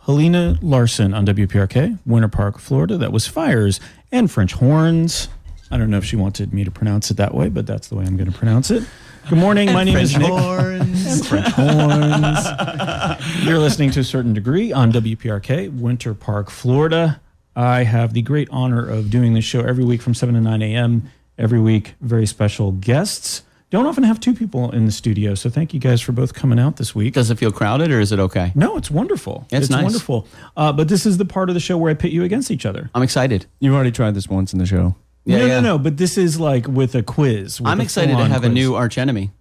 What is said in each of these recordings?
Helena Larson on WPRK, Winter Park, Florida. That was Fires and French Horns. I don't know if she wanted me to pronounce it that way, but that's the way I'm going to pronounce it. Good morning. My name is Nick. And French Horns. You're listening to A Certain Degree on WPRK, Winter Park, Florida. I have the great honor of doing this show every week from 7 to 9 a.m. Every week, very special guests. Don't often have two people in the studio, so thank you guys for both coming out this week. Does it feel crowded, or is it okay? No, it's wonderful. It's nice. Wonderful. But this is the part of the show where I pit you against each other. I'm excited. You've already tried this once in the show. No, but this is like with a quiz. I'm excited to have a new archenemy.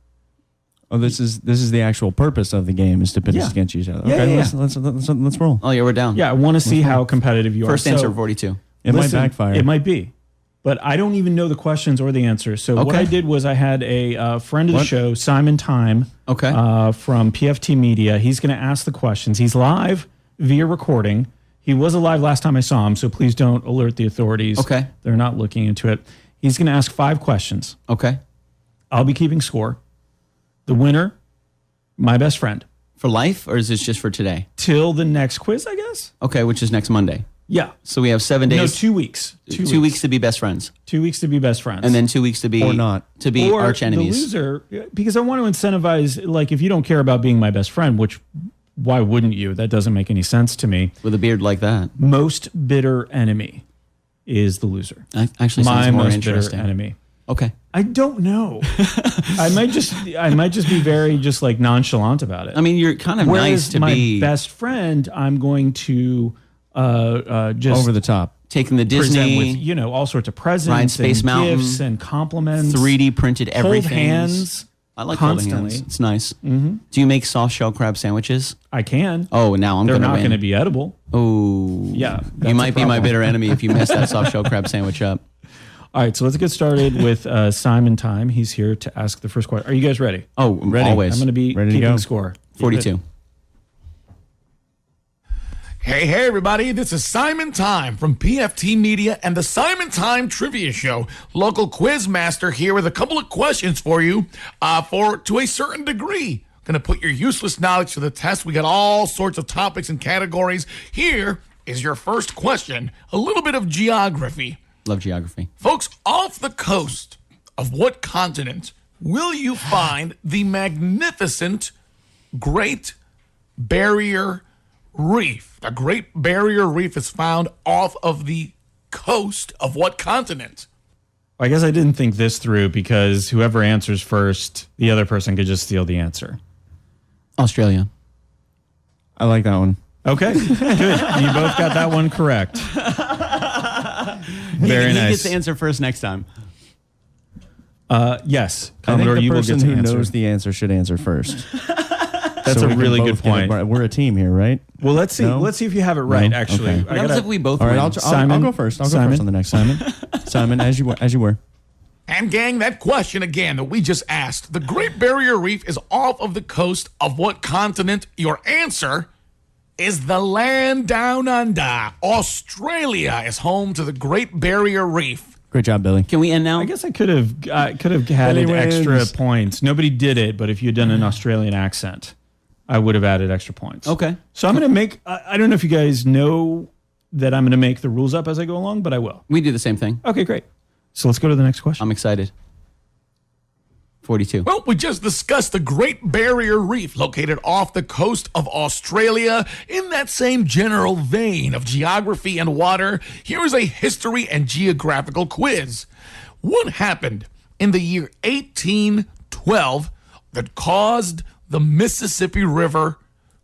Oh, this is the actual purpose of the game, is to pit us against each other. Okay, let's roll. Oh yeah, we're down. Yeah, I want to see how competitive you are. First answer 42. It might backfire. It might be. But I don't even know the questions or the answers. So what I did was I had a friend of the show, Simon Time, from PFT Media. He's going to ask the questions. He's live via recording. He was alive last time I saw him, so please don't alert the authorities. Okay. They're not looking into it. He's going to ask 5 questions. Okay. I'll be keeping score. The winner, my best friend. For life, or is this just for today? Till the next quiz, I guess. Okay, which is next Monday. Yeah. So we have 7 days. No, 2 weeks. 2 weeks to be best friends. 2 weeks to be best friends. And then 2 weeks to be... Or not. To be arch enemies. The loser, because I want to incentivize, like, if you don't care about being my best friend, which, why wouldn't you? That doesn't make any sense to me. With a beard like that. Most bitter enemy is the loser. Actually sounds more interesting. Bitter enemy. Okay. I don't know. I might just be very just like nonchalant about it. I mean, you're kind of nice to my be... best friend, I'm going to just... Over the top. Taking the Disney... with, all sorts of presents Ride Space and Mountain, gifts and compliments. 3D printed everything. Hold hands. I like constantly. holding hands. It's nice. Mm-hmm. Do you make soft shell crab sandwiches? I can. Oh, now They're I'm going to not win. going to be edible. Oh. Yeah. You might be my bitter enemy if you mess that soft shell crab sandwich up. All right, so let's get started with Simon Time. He's here to ask the first question. Are you guys ready? Oh, ready. Always. I'm going to be keeping score. 42. Hey, everybody. This is Simon Time from PFT Media and the Simon Time Trivia Show. Local quiz master here with a couple of questions for you to a certain degree. Going to put your useless knowledge to the test. We got all sorts of topics and categories. Here is your first question. A little bit of geography. Love geography. Folks, off the coast of what continent will you find the magnificent Great Barrier Reef? The Great Barrier Reef is found off of the coast of what continent? I guess I didn't think this through because whoever answers first, the other person could just steal the answer. Australia. I like that one. Okay, good. You both got that one correct. Very nice. He gets to answer first next time. Yes, Commodore, you will get to who answer. knows the answer should answer first. That's a really good point. We're a team here, right? Well, let's see. No? If you have it right. No? Actually, Okay. What happens if we both All win? right, I'll go first. I'll go first on the next Simon. Simon, as you were. And gang, that question again that we just asked. The Great Barrier Reef is off of the coast of what continent? Your answer is the land down under. Australia is home to the Great Barrier Reef. Great job, Billy. Can we end now? I guess I could have added extra points. Nobody did it, but if you had done an Australian accent, I would have added extra points. Okay. So I'm going to make, I don't know if you guys know that I'm going to make the rules up as I go along, but I will. We do the same thing. Okay, great. So let's go to the next question. I'm excited. 42. Well, we just discussed the Great Barrier Reef located off the coast of Australia. In that same general vein of geography and water, here is a history and geographical quiz. What happened in the year 1812 that caused the Mississippi River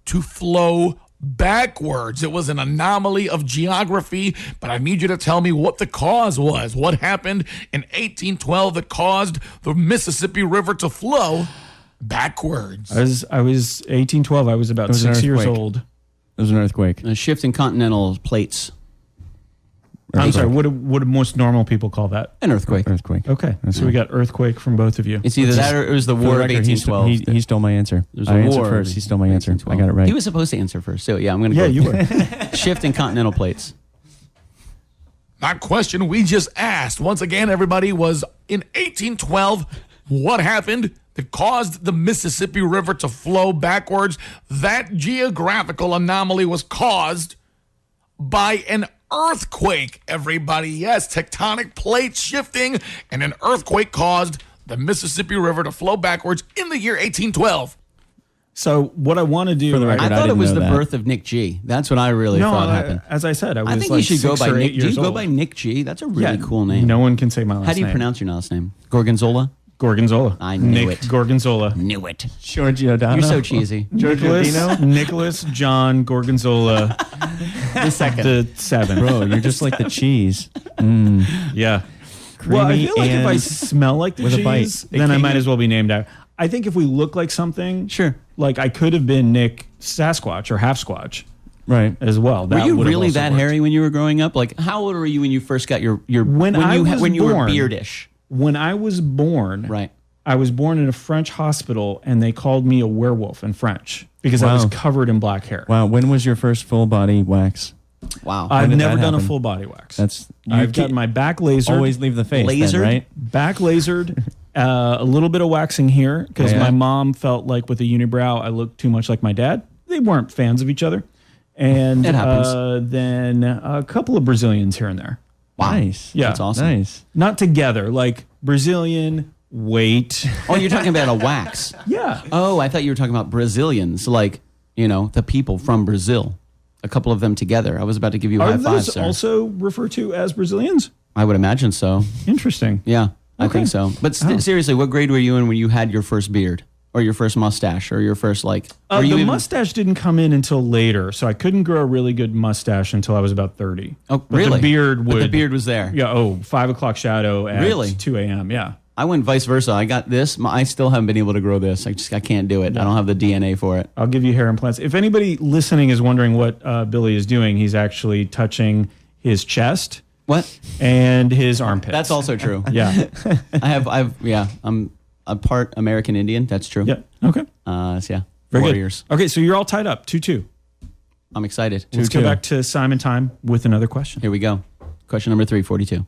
to flow backwards? It was an anomaly of geography, but I need you to tell me what the cause was. What happened in 1812 that caused the Mississippi River to flow backwards? I was 1812. I was about 6 years old. It was an earthquake. A shift in continental plates. I'm sorry, what do most normal people call that? An earthquake. Earthquake. Okay, so we got earthquake from both of you. It's either that or it was the War of 1812. He stole my answer. There's I a answered war first. He stole my answer. I got it right. He was supposed to answer first. So yeah, I'm going to go. Yeah, you were. Shift in continental plates. That question we just asked, once again, everybody, was in 1812, what happened that caused the Mississippi River to flow backwards? That geographical anomaly was caused by an earthquake, everybody. Yes, tectonic plates shifting, and an earthquake caused the Mississippi River to flow backwards in the year 1812. So what I want to do, For the record, I thought it was the that. birth of Nick G. That's what I really thought happened. as I said, I was I think like you should go 6 by or 8 Nick G. years Go old. by Nick G. That's a really cool name. No one can say my last name. How do you pronounce your last name? Gorgonzola? Gorgonzola? I knew Nick it. Gorgonzola. Knew it. Giorgio You're so cheesy. Nicholas John Gorgonzola The second. the 7th. Bro, you're just like the cheese. Yeah. Well, I Creamy feel like if I and smell like the with a bite. cheese, then I might as well be named out. I think if we look like something, Sure. like I could have been Nick Sasquatch or Half Squatch Right. as well. Were That you would have really also that worked. hairy when you were growing up? Like, how old were you when you first got your When I was when you were born- beardish? When I was born, Right. I was born in a French hospital, and they called me a werewolf in French because I was Wow. covered in black hair. Wow. When was your first full body wax? Wow. I've did never that done a happen? full body wax. That's I've got my back lasered, always leave the face. Lasered? Then, right? back lasered, a little bit of waxing here because Yeah. my mom felt like with a unibrow I looked too much like my dad. They weren't fans of each other, and It happens. then a couple of Brazilians here and there. Nice. Yeah, That's awesome. Nice. not together, like Brazilian. Wait, Oh, you're talking about a wax. yeah. Oh, I thought you were talking about Brazilians, like, the people from Brazil. A couple of them together. I was about to give you a Are high five, those sir. also referred to as Brazilians? I would imagine so. Interesting. Yeah, I Okay. think so. But seriously, what grade were you in when you had your first beard? Or your first mustache? Or your first, were you The even- mustache didn't come in until later, so I couldn't grow a really good mustache until I was about 30. Oh, But really? The beard But would. the beard was there. Yeah. 5 o'clock shadow at Really? 2 a.m. Yeah. I went vice versa. I got this. I still haven't been able to grow this. I can't do it. I don't have the DNA for it. I'll give you hair implants. If anybody listening is wondering what Billy is doing, he's actually touching his chest What? and his armpits. That's also true. Yeah. I'm a part American Indian. That's true. Yeah. Okay. So yeah. Very Warriors. good. Okay, so you're all tied up 2-2. I'm excited. Let's go 2-2. back to Simon time with another question. Here we go. Question number 342.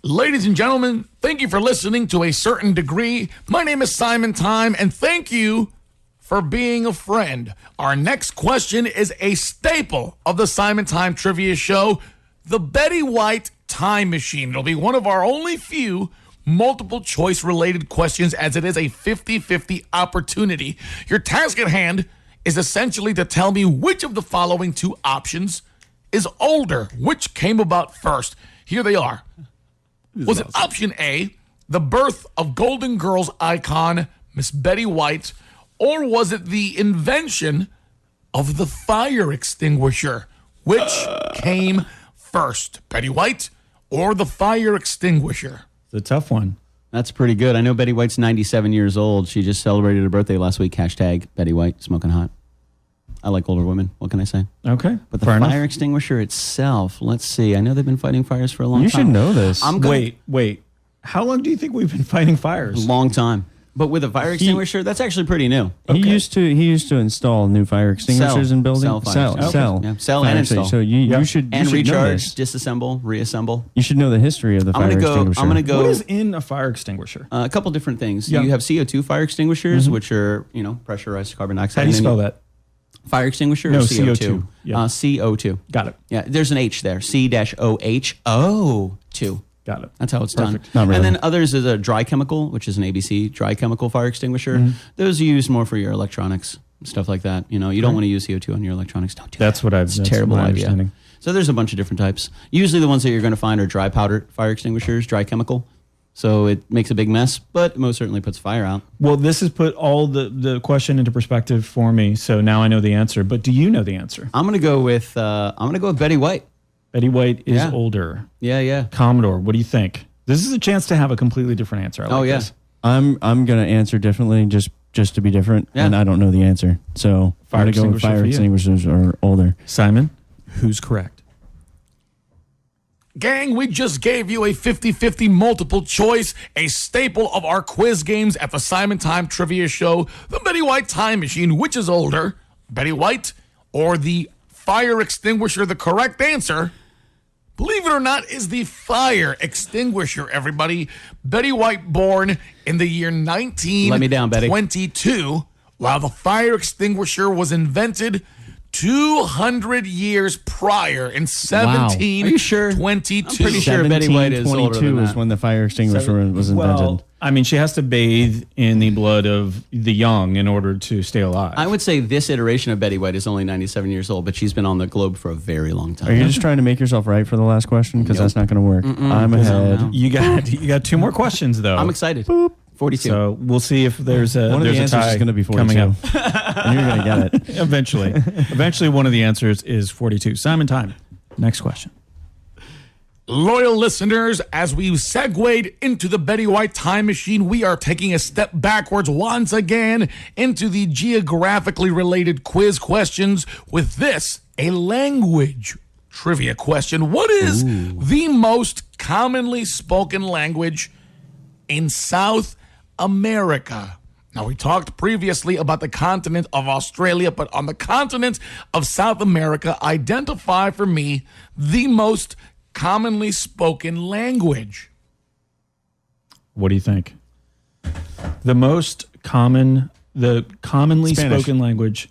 Ladies and gentlemen, thank you for listening to A Certain Degree. My name is Simon Time, and thank you for being a friend. Our next question is a staple of the Simon Time Trivia Show, the Betty White Time Machine. It'll be one of our only few multiple choice related questions, as it is a 50-50 opportunity. Your task at hand is essentially to tell me which of the following two options is older, which came about first. Here they are. Was it option A, the birth of Golden Girls icon Miss Betty White, or was it the invention of the fire extinguisher? Which came first, Betty White or the fire extinguisher? It's a tough one. That's pretty good. I know Betty White's 97 years old. She just celebrated her birthday last week. Hashtag Betty White, smoking hot. I like older women. What can I say? Okay. But the Fair fire enough. extinguisher itself, let's see. I know they've been fighting fires for a long You time. should know this. I'm gonna, Wait. How long do you think we've been fighting fires? long time. But with a fire extinguisher, that's actually pretty new. He used to install new fire extinguishers in buildings. Sell fire extinguishers. Yeah, sell and Fire install. So you should And you should know recharge, this. disassemble, reassemble. You should know the history of the fire extinguisher. I'm gonna go. What is in a fire extinguisher? A couple different things. Yeah. You have CO2 fire extinguishers, which are pressurized carbon dioxide. How do you And then spell that? Fire extinguisher No, or CO2? CO2. Yeah. CO2. Got it. Yeah, there's an H there. C-OH-O2. Got it. That's how it's done. Not really. And then others is a dry chemical, which is an ABC dry chemical fire extinguisher. Those are used more for your electronics, stuff like that. You don't want to use CO2 on your electronics. Don't do That's that. what I've. It's a that's terrible my idea. understanding. So there's a bunch of different types. Usually the ones that you're going to find are dry powder fire extinguishers, dry chemical. So it makes a big mess, but it most certainly puts fire out. Well, this has put all the question into perspective for me. So now I know the answer. But do you know the answer? I'm gonna go with Betty White. Betty White is Yeah. older. Yeah. Commodore, what do you think? This is a chance to have a completely different answer. I like Oh, yeah. this. I'm gonna answer differently just to be different, Yeah. and I don't know the answer. So Fire I'm gonna go with extinguisher fire for you. extinguishers are older. Simon, who's correct? Gang, we just gave you a 50-50 multiple choice, a staple of our quiz games at the Simon Time Trivia Show, the Betty White Time Machine. Which is older, Betty White or the fire extinguisher? The correct answer, believe it or not, is the fire extinguisher, everybody. Betty White, born in the year 1922, Let me down, Betty. while the fire extinguisher was invented 200 years prior in 1722. Are you sure? I'm pretty sure Betty White is older than 1722 that. is when the fire extinguisher was invented. Well, I mean, she has to bathe in the blood of the young in order to stay alive. I would say this iteration of Betty White is only 97 years old, but she's been on the globe for a very long time. Are you just trying to make yourself right for the last question? Because that's not going to work. I'm ahead. No. You got two more questions though. I'm excited. 42. So we'll see if there's a One of there's the a answers tie is going to be 42. coming up. And you're going to get it. Eventually, one of the answers is 42. Simon time. Next question. Loyal listeners, as we've segued into the Betty White time machine, we are taking a step backwards once again into the geographically related quiz questions with this, a language trivia question. What is the most commonly spoken language in South America? Now, we talked previously about the continent of Australia, but on the continent of South America, identify for me the most commonly spoken language. What do you think? The commonly Spanish. spoken language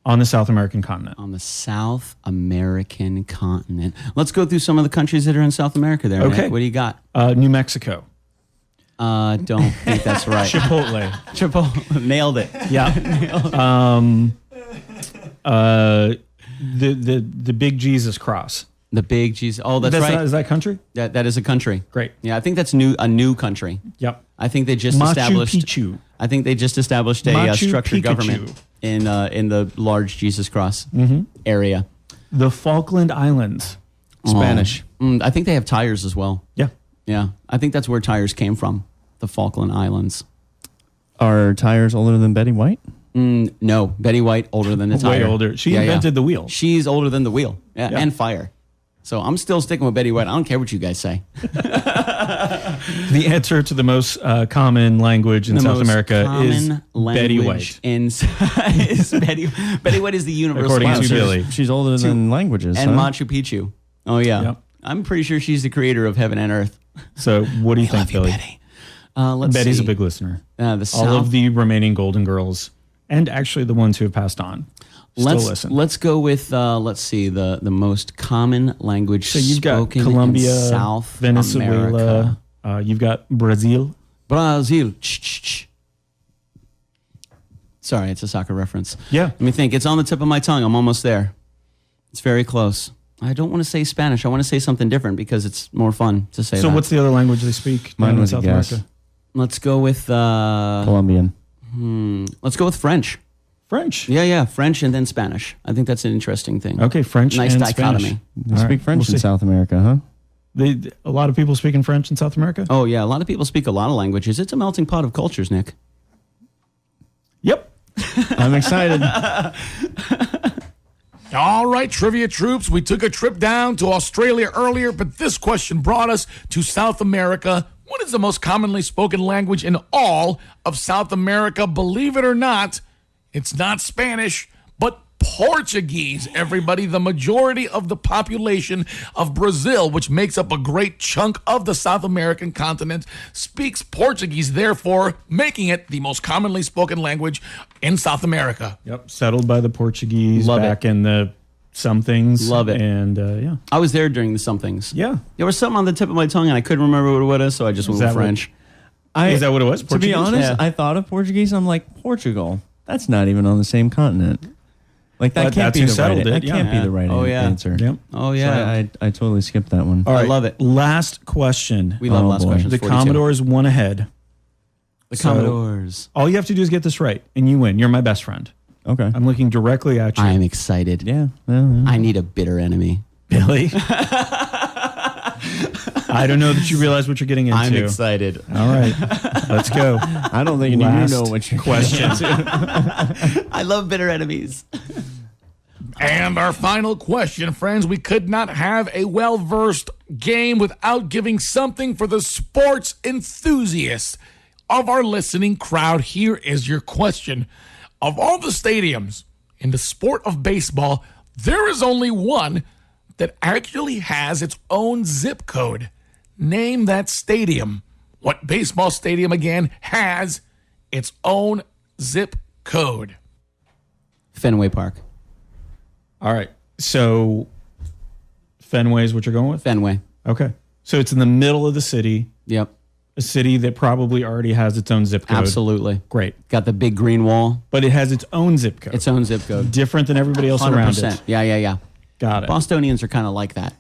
on the South American continent. On the South American continent. Let's go through some of the countries that are in South America there, Okay. Nick. What do you got? New Mexico. Don't think that's right. Chipotle. Nailed it. Yeah. The big Jesus cross. The big Jesus. Oh, that's right. Is that country? That is a country. Great. Yeah, I think that's a new country. Yep. I think they just Machu established. Picchu. I think they just established a Machu structured Picchu. government in the large Jesus Cross area. The Falkland Islands. Spanish. I think they have tires as well. Yeah. Yeah, I think that's where tires came from. The Falkland Islands. Are tires older than Betty White? No, Betty White older than the tire. Way older. She invented the wheel. She's older than the wheel. Yeah, Yeah. and fire. So I'm still sticking with Betty White. I don't care what you guys say. The answer to the most common language in South America is Betty White. Is Betty White is the universal According to answer. Billy. She's older than languages. And huh? Machu Picchu. Oh yeah, Yep. I'm pretty sure she's the creator of heaven and earth. So what do you think, Love you, Billy? Betty. Let's Betty's see. a big listener. The All South. of the remaining Golden Girls, and actually the ones who have passed on, still listen. Let's go with let's see the most common language So you've got spoken Colombia, in South Venezuela. America. You've got Brazil. Brazil. Sorry, it's a soccer reference. Yeah. Let me think. It's on the tip of my tongue. I'm almost there. It's very close. I don't want to say Spanish. I want to say something different because it's more fun to say So that. what's the other language they speak Mine down in was a South guess. America? Let's go with Colombian. let's go with French. French. Yeah, French and then Spanish. I think that's an interesting thing. Okay, French Nice and dichotomy. Spanish. They All speak right, French we'll in see. South America, huh? A lot of people speaking French in South America? Oh yeah, a lot of people speak a lot of languages. It's a melting pot of cultures, Nick. Yep. I'm excited. All right, trivia troops, we took a trip down to Australia earlier, but this question brought us to South America. What is the most commonly spoken language in all of South America? Believe it or not, it's not Spanish, but Portuguese, everybody. The majority of the population of Brazil, which makes up a great chunk of the South American continent, speaks Portuguese, therefore making it the most commonly spoken language in South America. Yep. Settled by the Portuguese Love back in the some things. Love it. And yeah. I was there during the some things. Yeah. There was something on the tip of my tongue and I couldn't remember what it was, so I just went with that what- French. Is that what it was? To be Portuguese? honest, Yeah. I thought of Portuguese. I'm like, Portugal. That's not even on the same continent. Like that But can't that's be who the right. settled it, That can't yeah. be the right Oh, yeah. answer. Yep. Oh So yeah. I totally skipped that one. All right. I love it. Last question. We love Oh, last boy. questions. The 42. Commodores won ahead. The So- Commodores. All you have to do is get this right, and you win. You're my best friend. Okay. I'm looking directly at you, I am excited. Yeah. Yeah. I need a bitter enemy. Billy. I don't know that you realize what you're getting into. I'm excited. All right, let's go. I don't think you Last know what you're question. I love bitter enemies. And our final question, friends, we could not have a well-versed game without giving something for the sports enthusiasts of our listening crowd. Here is your question. Of all the stadiums in the sport of baseball, there is only one that actually has its own zip code? Name that stadium. What baseball stadium, again, has its own zip code? Fenway Park. All right. So Fenway is what you're going with? Fenway. Okay. So it's in the middle of the city, Yep. a city that probably already has its own zip code. Absolutely. Great. Got the big green wall. But it has its own zip code. Its own zip code. Different than everybody else around 100%. it. Yeah. Got it. Bostonians are kind of like that.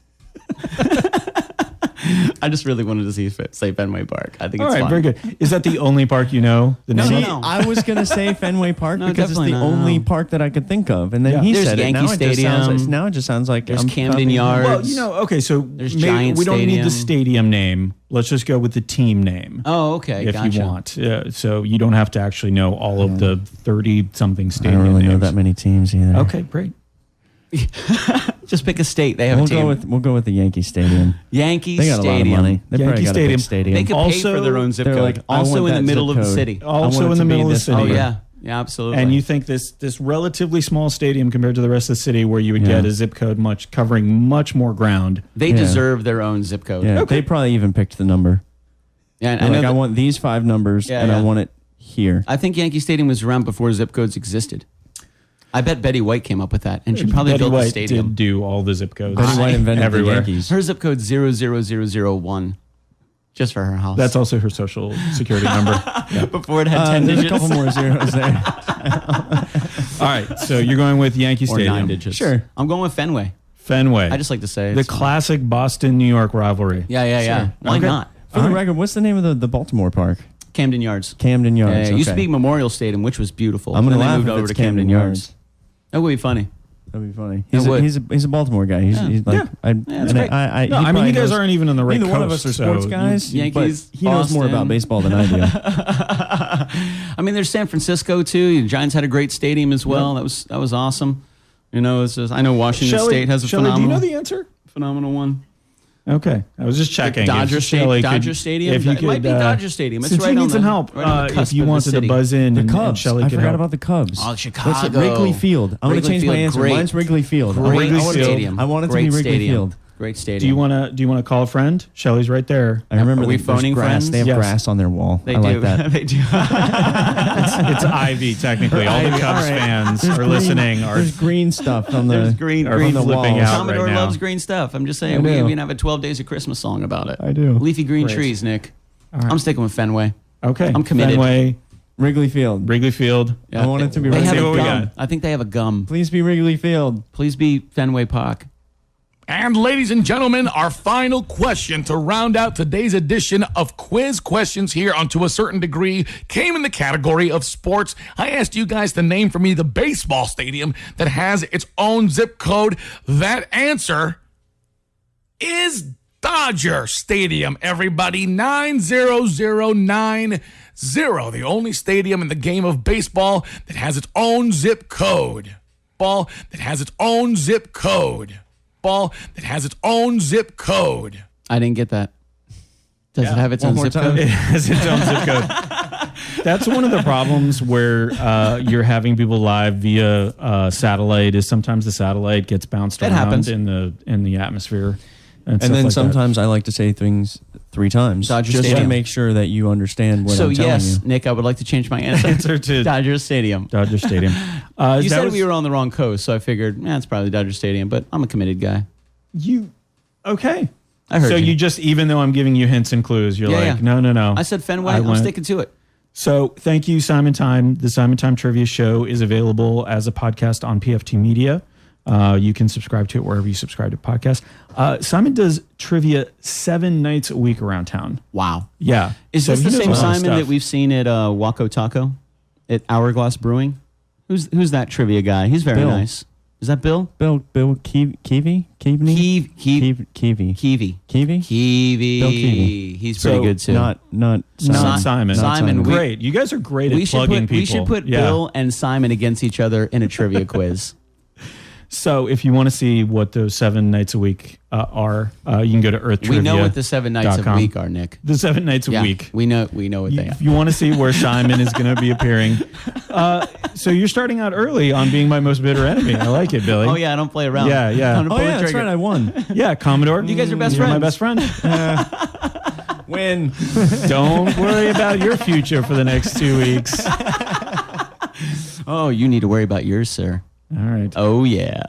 I just really wanted to say Fenway Park. I think All it's right, fun. very good. Is that the only park you know? The No, name? no. I was going to say Fenway Park No, because it's the definitely not. only park that I could think of. And then Yeah. he There's said Yankee it. Stadium. Now it just sounds like There's I'm Camden copying- Yards. Well, you know, okay, so There's maybe Giant we don't need Stadium. the stadium name. Let's just go with the team name. Oh, okay. if Gotcha. you want. So you don't have to actually know all of the 30-something I stadium don't really names. know that many teams either. Okay, great. Just pick a state. They have We'll a team. we'll go with the Yankee Stadium. Yankee They got a lot of Stadium. money. They Yankee probably got a Stadium. big stadium. They could pay Also, for their own zip they're code. like, I Also want in the that middle zip of the code. city. I want Also it in to the be middle of the this city. Oh number. yeah, absolutely. And you think this relatively small stadium compared to the rest of the city where you would Yeah. get a zip code covering much more ground. they Yeah. deserve their own zip code. Yeah, they probably even picked the number. Yeah, and They're I know. like, I that- want these 5 numbers, Yeah, and I yeah. want it here. I think Yankee Stadium was around before zip codes existed. I bet Betty White came up with that, and she probably Betty built the White stadium. did do all the zip codes. Betty White invented everywhere. the Yankees. Her zip code 00001, just for her house. That's also her social security number. before it had 10 There's a digits. couple more zeros there. All right, so you're going with Yankee or Stadium. 9 digits. Sure. I'm going with Fenway. Fenway. I just like to say the it's fun. classic Boston-New York rivalry. Yeah. Sure. Why Okay. not? For the record, what's the name of the Baltimore park? Camden Yards. Camden Yeah, Yards. it used to okay. be Memorial Stadium, which was beautiful. I'm gonna Then they laugh moved if over it's to Camden Camden Yards. Yards. That would be funny. That'd be funny. It would. He's a Baltimore guy. He's like, Yeah. that's great. No, I mean, you guys aren't even on the right Neither coast. one of us are so sports guys. Yankees, but he knows more Boston. about baseball than I do. I mean, there's San Francisco too. The Giants had a great stadium as well. That was awesome. You know, it's just, I know Washington State has a Shelley, do you phenomenal know the answer? one. Okay, I was just checking. Dodger If Shelley Dodger Stadium. If you It could, might be Dodger Stadium. It's since right you on need the, some help, right on the if cusp you of the wanted to city. buzz in, The and Cubs. Shelley I could forgot help. about the Cubs. Oh, That's Chicago. it. Wrigley Field. I'm going to Wrigley change my Field, answer. great. Mine's Wrigley Field. Great Wrigley Field. stadium. I want it to Great be Wrigley stadium. Field. Great stadium. Do you want to call a friend? Shelley's right there. I remember Are we there's phoning grass. friends? They have Yes. grass on their wall. They I do. like that. They do. It's Ivy, technically. All the Ivy, Cubs all right. fans There's are green- listening. Are There's green stuff on the There's green are on the flipping walls. out Commodore right now. loves green stuff. I'm just saying. I We do. even have a 12 Days of Christmas song about it. I do. Leafy green Great. trees, Nick. right. I'm sticking with Fenway. Okay, I'm committed. Fenway, Wrigley Field. Wrigley Field. I want it to be They Wrigley have see a what we gum. got. I think they have a gum. Please be Wrigley Field. Please be Fenway Park. And ladies and gentlemen, our final question to round out today's edition of Quiz Questions here on To a Certain Degree came in the category of sports. I asked you guys to name for me the baseball stadium that has its own zip code. That answer is Dodger Stadium, everybody. 90090. The only stadium in the game of baseball that has its own zip code. Ball that has its own zip code. Ball that has its own zip code. I didn't get that. Does it have its One own more zip time. code? It has its own zip code. That's one of the problems where you're having people live via satellite. Is sometimes the satellite gets bounced That around happens. in the atmosphere, And stuff then like that. sometimes I like to say things 3 times Dodger just to Stadium. make sure that you understand what So I'm telling yes, you. Nick, I would like to change my answer. Answer to Dodger Stadium. Dodger Stadium. You said we were on the wrong coast, so I figured, it's probably Dodger Stadium. But I'm a committed guy. Okay. I heard so you. you just, even though I'm giving you hints and clues, you're Yeah, like, yeah. no. I said Fenway. I I'm went- sticking to it. So thank you, Simon Time. The Simon Time Trivia Show is available as a podcast on PFT Media. You can subscribe to it wherever you subscribe to podcasts. Simon does trivia 7 nights a week around town. Wow. Yeah. Is So this he the knows same a lot of Simon stuff. that we've seen at Waco Taco at Hourglass Brewing? Who's that trivia guy? He's very Bill. nice. Is that Bill? Bill Keevey? Keevey? Keevey. Keevey. Keevey. Keevey? Bill Keevey. He's pretty So, good too. Not Not Simon. Simon. Simon. Great. You guys are great at plugging people. We should put Yeah. Bill and Simon against each other in a trivia quiz. So if you want to see what those 7 nights a week are, you can go to Earth Trivia. We know what the 7 nights a week are, Nick. The 7 nights a week. We know what they are. If you want to see where Simon is going to be appearing. So you're starting out early on being my most bitter enemy. I like it, Billy. Oh, yeah, I don't play around. Yeah. That's right. I won. Yeah, Commodore. You guys are best You're friends. my best friend. Win. Don't worry about your future for the next 2 weeks. Oh, you need to worry about yours, sir. All right. Oh, yeah.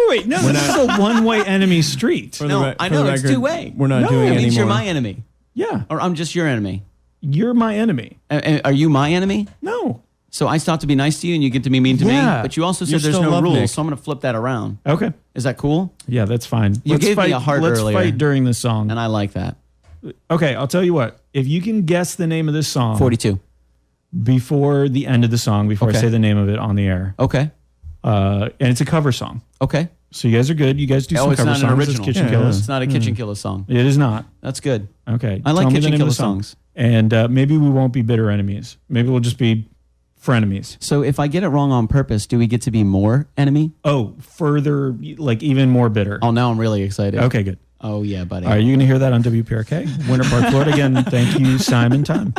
Wait. No, this is a one-way enemy street. No, I know, it's two-way. We're not doing It any means more. you're my enemy. Yeah. Or I'm just your enemy. You're my enemy. Are you my enemy? No. So I start to be nice to you and you get to be mean to me? Yeah. But you also You said there's still no love rules, Nick. so I'm going to flip that around. Okay. Is that cool? Yeah, that's fine. You gave me a heart let's earlier. fight during the song. And I like that. Okay, I'll tell you what. If you can guess the name of this song 42. before the end of the song, before I Okay. say the name of it on the air, Okay. and it's a cover song. Okay. So you guys are good. You guys do some it's cover not an songs. original. It's KitchenKillaz. It's not a KitchenKillaz song. It is not. That's good. Okay. I like Tell me the name of the KitchenKillaz song. songs. And maybe we won't be bitter enemies. Maybe we'll just be frenemies. So if I get it wrong on purpose, do we get to be more enemy? Oh, further, like even more bitter. Oh, now I'm really excited. Okay, good. Oh, yeah, buddy. All right, you're going to hear that on WPRK, Winter Park, Florida. Again, thank you, Simon Time.